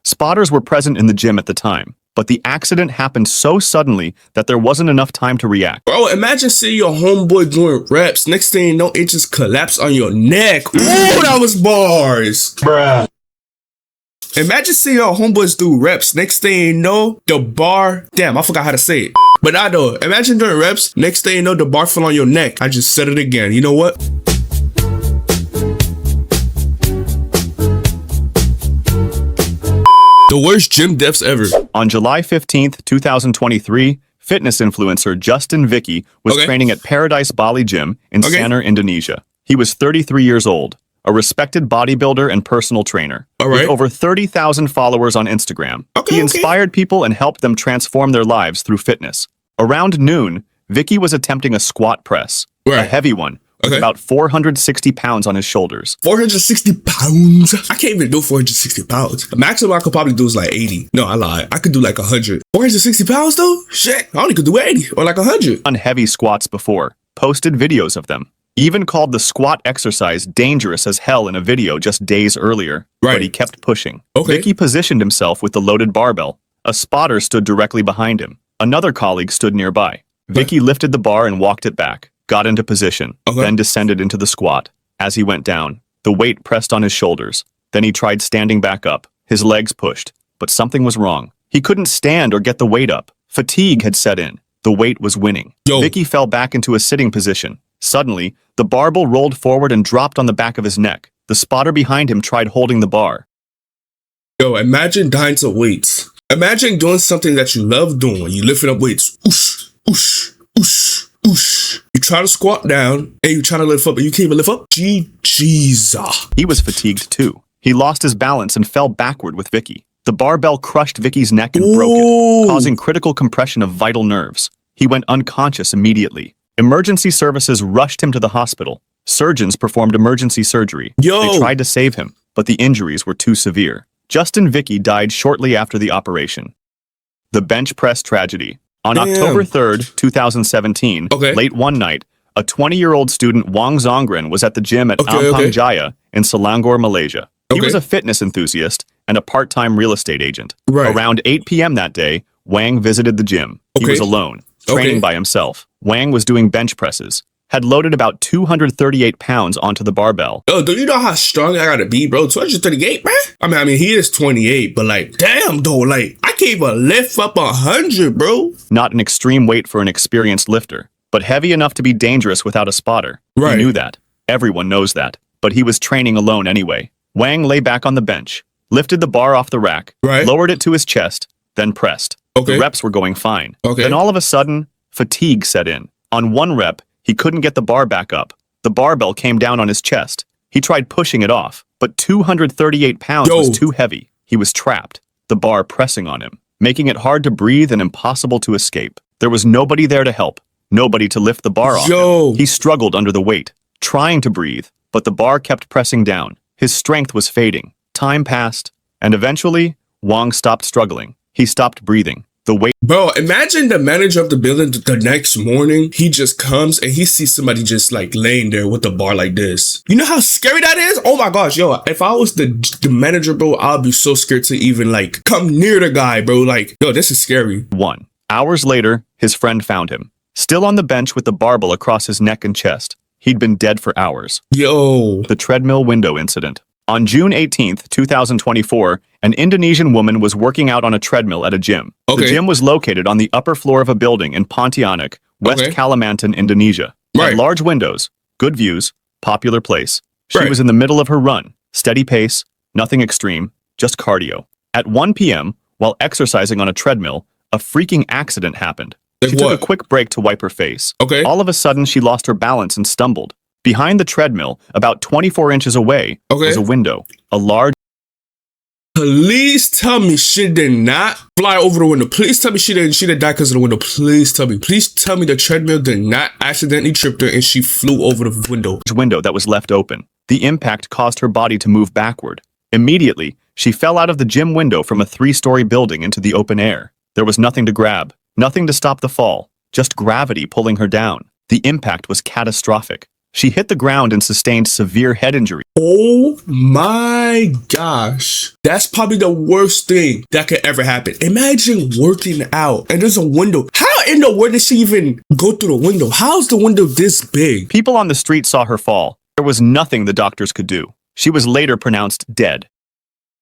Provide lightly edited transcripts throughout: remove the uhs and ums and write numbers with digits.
Spotters were present in the gym at the time, but the accident happened so suddenly that there wasn't enough time to react. Bro, imagine seeing your homeboy doing reps. Next thing you know, it just collapsed on your neck. Ooh, that was bars. Bruh. Imagine seeing your homeboys do reps. Next thing you know, the bar. Damn, I forgot how to say it. But I know. Imagine doing reps. Next thing you know, the bar fell on your neck. I just said it again. You know what? The worst gym deaths ever. On July 15th, 2023, fitness influencer Justin Vicky was training at Paradise Bali Gym in Sanur, Indonesia. He was 33 years old, a respected bodybuilder and personal trainer. With over 30,000 followers on Instagram, he inspired people and helped them transform their lives through fitness. Around noon, Vicky was attempting a squat press, a heavy one, with about 460 pounds on his shoulders. 460 pounds? I can't even do 460 pounds. The maximum I could probably do is like 80. No, I lied. I could do like 100. 460 pounds though? Shit, I only could do 80 or like 100. On heavy squats before, posted videos of them. Even called the squat exercise dangerous as hell in a video just days earlier, but he kept pushing. Vicky positioned himself with the loaded barbell. A spotter stood directly behind him. Another colleague stood nearby. Vicky lifted the bar and walked it back, got into position, then descended into the squat. As he went down, the weight pressed on his shoulders. Then he tried standing back up. His legs pushed, but something was wrong. He couldn't stand or get the weight up. Fatigue had set in. The weight was winning. Vicky fell back into a sitting position. Suddenly, the barbell rolled forward and dropped on the back of his neck. The spotter behind him tried holding the bar. Yo, imagine dying to weights. Imagine doing something that you love doing. You lifting up weights. Oosh, oosh, oosh, oosh. You try to squat down, and you try to lift up, and you can't even lift up. Jesus. He was fatigued too. He lost his balance and fell backward with Vicky. The barbell crushed Vicky's neck and broke it, causing critical compression of vital nerves. He went unconscious immediately. Emergency services rushed him to the hospital. Surgeons performed emergency surgery. They tried to save him, but the injuries were too severe. Justin Vicky died shortly after the operation. The bench press tragedy. On October 3rd, 2017, late one night, a 20-year-old student Wang Zongren was at the gym at Ampang Jaya in Selangor, Malaysia. He was a fitness enthusiast and a part-time real estate agent. Around 8 p.m. that day, Wang visited the gym. He was alone, training by himself. Wang was doing bench presses, had loaded about 238 pounds onto the barbell. Yo, do you know how strong I gotta be, bro? 238, man? I mean, he is 28, but like, damn, though, like, I can't even lift up 100, bro. Not an extreme weight for an experienced lifter, but heavy enough to be dangerous without a spotter. He knew that. Everyone knows that. But he was training alone anyway. Wang lay back on the bench, lifted the bar off the rack, lowered it to his chest, then pressed. The reps were going fine. Then all of a sudden, fatigue set in. On one rep, he couldn't get the bar back up. The barbell came down on his chest. He tried pushing it off, but 238 pounds was too heavy. He was trapped, the bar pressing on him, making it hard to breathe and impossible to escape. There was nobody there to help, nobody to lift the bar off him. He struggled under the weight, trying to breathe, but the bar kept pressing down. His strength was fading. Time passed, and eventually, Wang stopped struggling. He stopped breathing. The weight. Bro, imagine the manager of the building the next morning, he just comes and he sees somebody just like laying there with the bar like this. You know how scary that is? Oh my gosh, yo, if I was the manager, bro, I'd be so scared to even like come near the guy, bro. Like, yo, this is scary. Hours later, his friend found him, still on the bench with the barbell across his neck and chest. He'd been dead for hours. The treadmill window incident. On June 18th, 2024, an Indonesian woman was working out on a treadmill at a gym. The gym was located on the upper floor of a building in Pontianak, West Kalimantan, Indonesia. Had large windows, good views, popular place. She was in the middle of her run, steady pace, nothing extreme, just cardio. At 1 p.m., while exercising on a treadmill, a freaking accident happened. She took a quick break to wipe her face. All of a sudden, she lost her balance and stumbled. Behind the treadmill, about 24 inches away, was a window. A large... Please tell me she did not fly over the window. Please tell me she didn't die because of the window. Please tell me. Please tell me the treadmill did not accidentally trip her and she flew over the window. Window that was left open. The impact caused her body to move backward. Immediately, she fell out of the gym window from a 3-story building into the open air. There was nothing to grab, nothing to stop the fall, just gravity pulling her down. The impact was catastrophic. She hit the ground and sustained severe head injury. Oh my gosh. That's probably the worst thing that could ever happen. Imagine working out and there's a window. How in the world did she even go through the window? How's the window this big? People on the street saw her fall. There was nothing the doctors could do. She was later pronounced dead.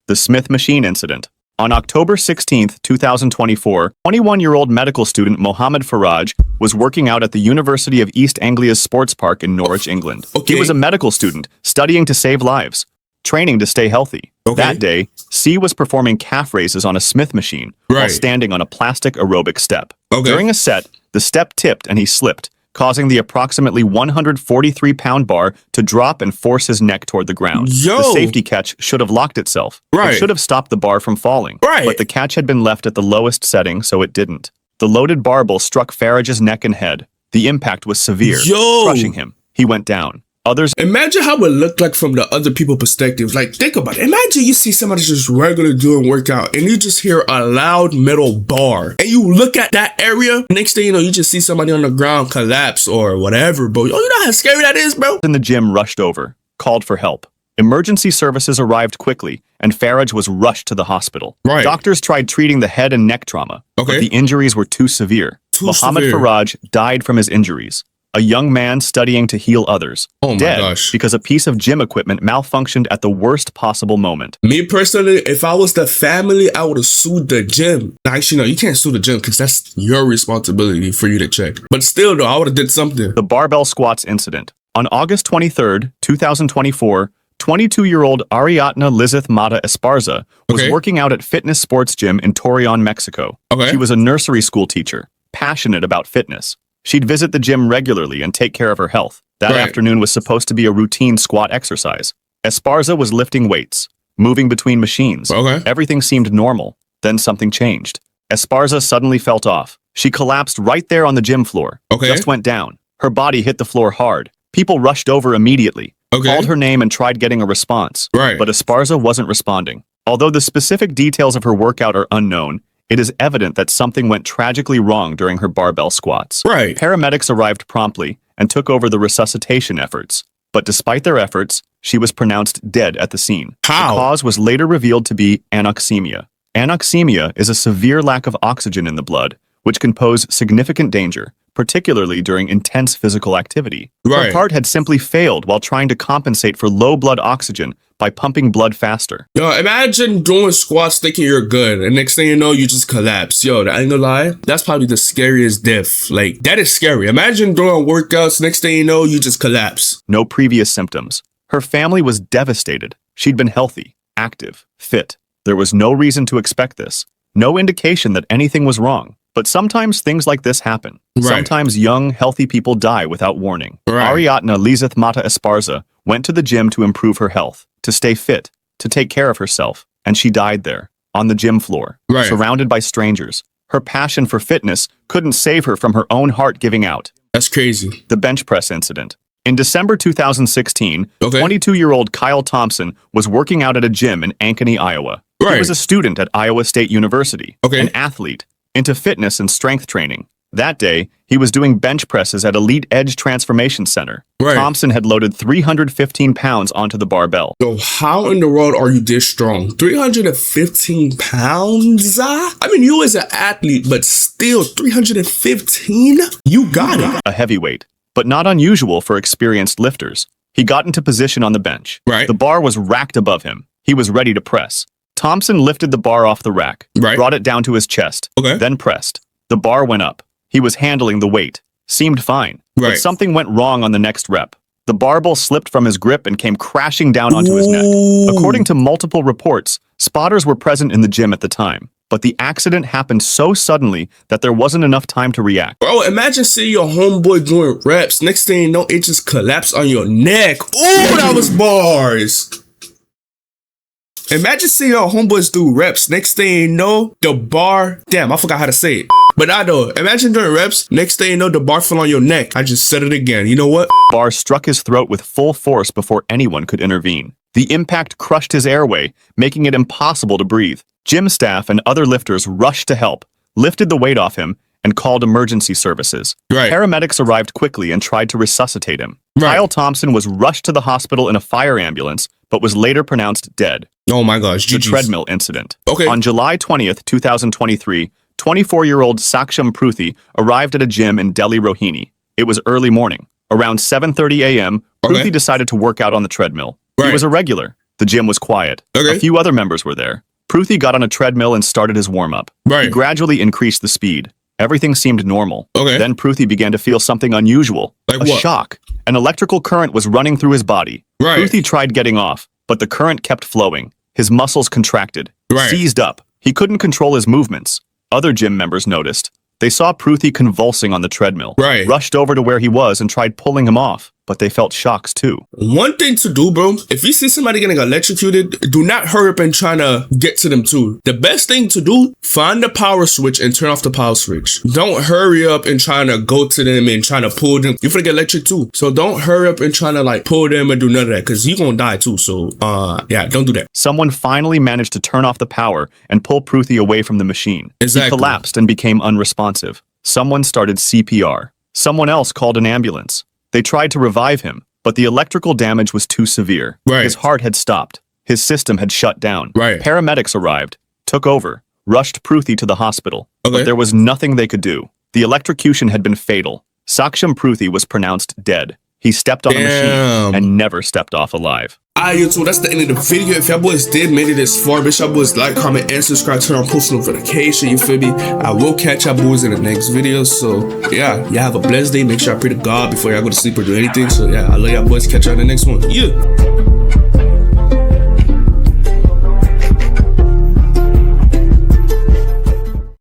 The Smith Machine Incident. On October 16, 2024, 21-year-old medical student Mohammed Faraj was working out at the University of East Anglia's sports park in Norwich, England. Okay. He was a medical student, studying to save lives, training to stay healthy. Okay. That day, C was performing calf raises on a Smith machine while Right. standing on a plastic aerobic step. Okay. During a set, the step tipped and he slipped, causing the approximately 143-pound bar to drop and force his neck toward the ground. Yo. The safety catch should have locked itself. Right. It should have stopped the bar from falling. Right. But the catch had been left at the lowest setting, so it didn't. The loaded barbell struck Farage's neck and head. The impact was severe, Yo. crushing him. He went down. Others Imagine how it looked like from the other people's perspective. Like, think about it. Imagine you see somebody just regular doing workout and you just hear a loud metal bar. And you look at that area, next thing you know, you just see somebody on the ground collapse or whatever, bro. Oh, you know how scary that is, bro? in the gym rushed over, called for help. Emergency services arrived quickly, and Farage was rushed to the hospital. Right. Doctors tried treating the head and neck trauma, Okay. but the injuries were too severe. Too Mohammed severe. Faraj died from his injuries. A young man studying to heal others. Oh my dead gosh. because a piece of gym equipment malfunctioned at the worst possible moment. Me personally, if I was the family, I would have sued the gym. Actually, no, you can't sue the gym because that's your responsibility for you to check. But still, though, I would have did something. The barbell squats incident. On August 23rd, 2024, 22-year-old Ariadna Lizeth Mata Esparza was Okay. working out at Fitness Sports Gym in Torreon, Mexico. Okay. She was a nursery school teacher, passionate about fitness. She'd visit the gym regularly and take care of her health. That Right. afternoon was supposed to be a routine squat exercise. Esparza was lifting weights, moving between machines. Okay. Everything seemed normal. Then something changed. Esparza suddenly felt off. She collapsed right there on the gym floor. Okay. Just went down. Her body hit the floor hard. People rushed over immediately, Okay. called her name and tried getting a response. Right. But Esparza wasn't responding. Although the specific details of her workout are unknown, it is evident that something went tragically wrong during her barbell squats. Right. Paramedics arrived promptly and took over the resuscitation efforts. But despite their efforts, she was pronounced dead at the scene. How? The cause was later revealed to be anoxemia. Anoxemia is a severe lack of oxygen in the blood, which can pose significant danger, particularly during intense physical activity. Her Right. heart had simply failed while trying to compensate for low blood oxygen by pumping blood faster. Yo, imagine doing squats thinking you're good, and next thing you know, you just collapse. Yo, I ain't gonna lie, that's probably the scariest death. Like, that is scary. Imagine doing workouts, next thing you know, you just collapse. No previous symptoms. Her family was devastated. She'd been healthy, active, fit. There was no reason to expect this. No indication that anything was wrong. But sometimes things like this happen. Right. Sometimes young, healthy people die without warning. Right. Ariadna Lizeth Mata Esparza went to the gym to improve her health, to stay fit, to take care of herself, and she died there, on the gym floor, Right. surrounded by strangers. Her passion for fitness couldn't save her from her own heart giving out. That's crazy. The bench press incident. In December 2016, Okay. 22-year-old Kyle Thompson was working out at a gym in Ankeny, Iowa. He Right. was a student at Iowa State University, Okay. an athlete, into fitness and strength training. That day, he was doing bench presses at Elite Edge Transformation Center. Right. Thompson had loaded 315 pounds onto the barbell. Yo, how in the world are you this strong? 315 pounds? I mean, you as an athlete, but still 315? You got it. A heavyweight, but not unusual for experienced lifters. He got into position on the bench. Right. The bar was racked above him. He was ready to press. Thompson lifted the bar off the rack, Right. brought it down to his chest, Okay. then pressed. The bar went up. He was handling the weight. Seemed fine. Right. But something went wrong on the next rep. The barbell slipped from his grip and came crashing down onto his neck. Ooh. According to multiple reports, spotters were present in the gym at the time. But the accident happened so suddenly that there wasn't enough time to react. Bro, imagine seeing your homeboy doing reps. Next thing you know, it just collapsed on your neck. Ooh, that was bars. Imagine seeing your homeboys do reps. Next thing you know, the bar. Damn, I forgot how to say it. But I know. Imagine doing reps. Next thing you know, the bar fell on your neck. I just said it again. You know what? Bar struck his throat with full force before anyone could intervene. The impact crushed his airway, making it impossible to breathe. Gym staff and other lifters rushed to help, lifted the weight off him, and called emergency services. Right. Paramedics arrived quickly and tried to resuscitate him. Right. Kyle Thompson was rushed to the hospital in a fire ambulance, but was later pronounced dead. Oh my gosh. The GG's. treadmill incident. Okay. On July 20th, 2023, 24-year-old Saksham Pruthi arrived at a gym in Delhi, Rohini. It was early morning. Around 7:30 a.m., Pruthi Okay. decided to work out on the treadmill. Right. He was a regular. The gym was quiet. Okay. A few other members were there. Pruthi got on a treadmill and started his warm-up. Right. He gradually increased the speed. Everything seemed normal. Okay. Then Pruthi began to feel something unusual. Like a what? shock. An electrical current was running through his body. Right. Pruthi tried getting off, but the current kept flowing. His muscles contracted. Right. Seized up. He couldn't control his movements. Other gym members noticed. They saw Pruthi convulsing on the treadmill. Right. Rushed over to where he was and tried pulling him off, but they felt shocks too. One thing to do, bro, if you see somebody getting electrocuted, do not hurry up and try to get to them too. The best thing to do, find the power switch and turn off the power switch. Don't hurry up and trying to go to them and trying to pull them. You're gonna get electric too. So don't hurry up and trying to like pull them and do none of that because you're gonna die too. So yeah, don't do that. Someone finally managed to turn off the power and pull Pruthi away from the machine. Exactly. He collapsed and became unresponsive. Someone started CPR. Someone else called an ambulance. They tried to revive him, but the electrical damage was too severe. Right. His heart had stopped. His system had shut down. Right. Paramedics arrived, took over, rushed Pruthi to the hospital. Okay. But there was nothing they could do. The electrocution had been fatal. Saksham Pruthi was pronounced dead. He stepped on a machine Damn. and never stepped off alive. Alright, YouTube, that's the end of the video. If y'all boys did made it this far, bitch, y'all boys like, comment, and subscribe, turn on post notification, you feel me? I will catch y'all boys in the next video. So yeah, y'all have a blessed day. Make sure I pray to God before y'all go to sleep or do anything. So yeah, I love y'all boys. Catch y'all in the next one. Yeah.